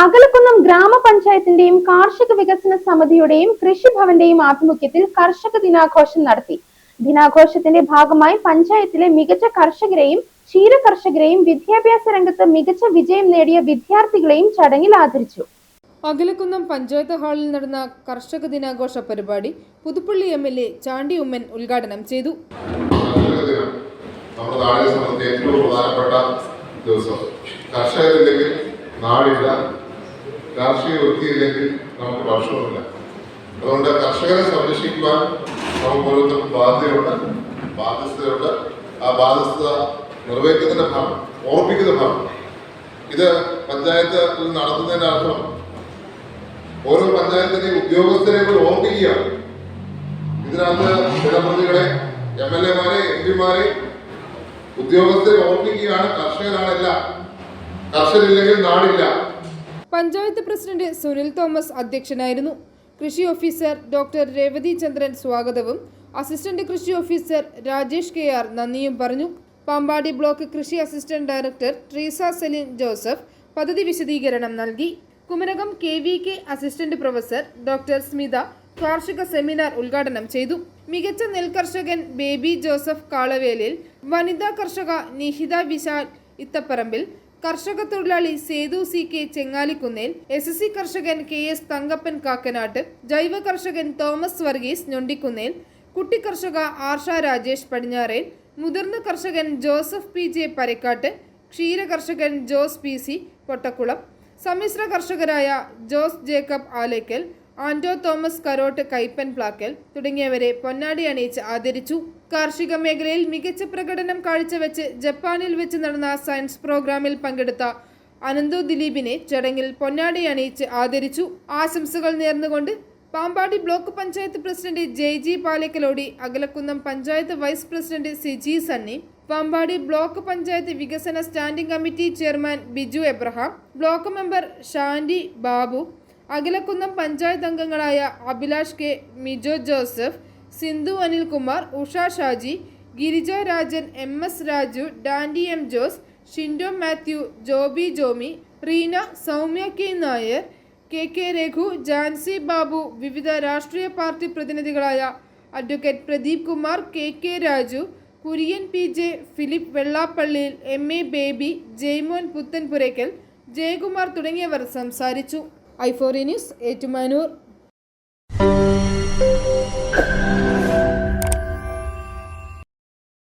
അകലക്കുന്നം ഗ്രാമപഞ്ചായത്തിന്റെയും കാർഷിക വികസന സമിതിയുടെയും കൃഷിഭവന്റെയും ആഭിമുഖ്യത്തിൽ കർഷക ദിനാഘോഷം നടത്തി. ദിനാഘോഷത്തിന്റെ ഭാഗമായി പഞ്ചായത്തിലെ മികച്ച കർഷകരെയും ക്ഷീര കർഷകരെയും വിദ്യാഭ്യാസ രംഗത്ത് മികച്ച വിജയം നേടിയ വിദ്യാർത്ഥികളെയും ചടങ്ങിൽ ആദരിച്ചു. അകലക്കുന്നം പഞ്ചായത്ത് ഹാളിൽ നടന്ന കർഷക ദിനാഘോഷ പരിപാടി പുതുപ്പള്ളി MLA ചാണ്ടി ഉമ്മൻ ഉദ്ഘാടനം ചെയ്തു. നാടില്ല, കാർഷിക വൃത്തിയില്ലെങ്കിൽ നമുക്ക് ഭക്ഷണമില്ല. അതുകൊണ്ട് കർഷകരെ സംരക്ഷിക്കുവാൻ നമുക്ക് ഓരോരുത്തർക്കും ബാധ്യതയുണ്ട്. ആ ബാധ്യത നിറവേറ്റുന്നതിന്റെ ഭാഗം, ഓർമ്മിക്കുന്ന ഭാഗം ഇത് പഞ്ചായത്ത് നടത്തുന്നതിന്റെ അർത്ഥം ഓരോ പഞ്ചായത്തിന്റെയും ഉദ്യോഗസ്ഥരെ കൂടി ഓർമ്മിക്കുകയാണ്. ഇതിനകത്ത് ജനപ്രതിനിധികളെ, MLA-മാരെ, MP-മാരെ, ഉദ്യോഗസ്ഥരെ ഓർമ്മിക്കുകയാണ്. കർഷകരാണല്ല, കർഷകരില്ലെങ്കിൽ നാടില്ല. പഞ്ചായത്ത് പ്രസിഡന്റ് സുനിൽ തോമസ് അധ്യക്ഷനായിരുന്നു. കൃഷി ഓഫീസർ ഡോക്ടർ രേവതി ചന്ദ്രൻ സ്വാഗതവും അസിസ്റ്റന്റ് കൃഷി ഓഫീസർ രാജേഷ് KR നന്ദിയും പറഞ്ഞു. പാമ്പാടി ബ്ലോക്ക് കൃഷി assistant director Treesa Celine Joseph പദ്ധതി വിശദീകരണം നൽകി. Kumarakom KVK assistant professor doctor Smitha കാർഷിക സെമിനാർ ഉദ്ഘാടനം ചെയ്തു. മികച്ച നെൽകർഷകൻ ബേബി ജോസഫ് കാളവേലിൽ, വനിതാ കർഷക നിഹിത വിശാൽ ഇത്തപ്പറമ്പിൽ, കർഷക തൊഴിലാളി സേതു CK ചെങ്ങാലിക്കുന്നേൽ, SSC കർഷകൻ KS തങ്കപ്പൻ കാക്കനാട്ട്, ജൈവ കർഷകൻ തോമസ് വർഗീസ് ഞൊണ്ടിക്കുന്നേൽ, കുട്ടി കർഷക ആർഷ രാജേഷ് പടിഞ്ഞാറേൽ, മുതിർന്ന കർഷകൻ ജോസഫ് PJ പരക്കാട്ട്, ക്ഷീര കർഷകൻ ജോസ് PC പൊട്ടക്കുളം, സമ്മിശ്ര കർഷകരായ ജോസ് ജേക്കബ് ആലേക്കൽ, ആന്റോ തോമസ് കരോട്ട് കൈപ്പൻ പ്ലാക്കൽ തുടങ്ങിയവരെ പൊന്നാടി അണിയിച്ച് ആദരിച്ചു. കാർഷിക മേഖലയിൽ മികച്ച പ്രകടനം കാഴ്ചവെച്ച് ജപ്പാനിൽ വെച്ച് നടന്ന സയൻസ് പ്രോഗ്രാമിൽ പങ്കെടുത്ത അനന്തു ദിലീപിനെ ചടങ്ങിൽ പൊന്നാടി അണിയിച്ച് ആദരിച്ചു. ആശംസകൾ നേർന്നുകൊണ്ട് Pampady block panchayat president JG Palekkalody, Akalakunnam panchayat vice president Siji Sunny, Pampady block panchayat വികസന standing committee chairman Biju Abraham, block member Shandy Babu, Akalakunnam panchayat അംഗങ്ങളായ Abhilash K, Mijo Joseph, Sindhu Anilkumar, Usha Shaji, Girija Rajan, MS Raju, Dandy M Jose, Shindo Mathew, Joby Jomy, Reena, Soumya K Nair, KK Raghu, Jancy Babu, വിവിധ രാഷ്ട്രീയ പാർട്ടി പ്രതിനിധികളായ advocate Pradeep Kumar, KK Raju, Kurian PJ, Philip Vellappallil, MA Baby, Jaimon Puthenpurackal, Jayakumar തുടങ്ങിയവർ സംസാരിച്ചു. i4 news, Ettumanoor.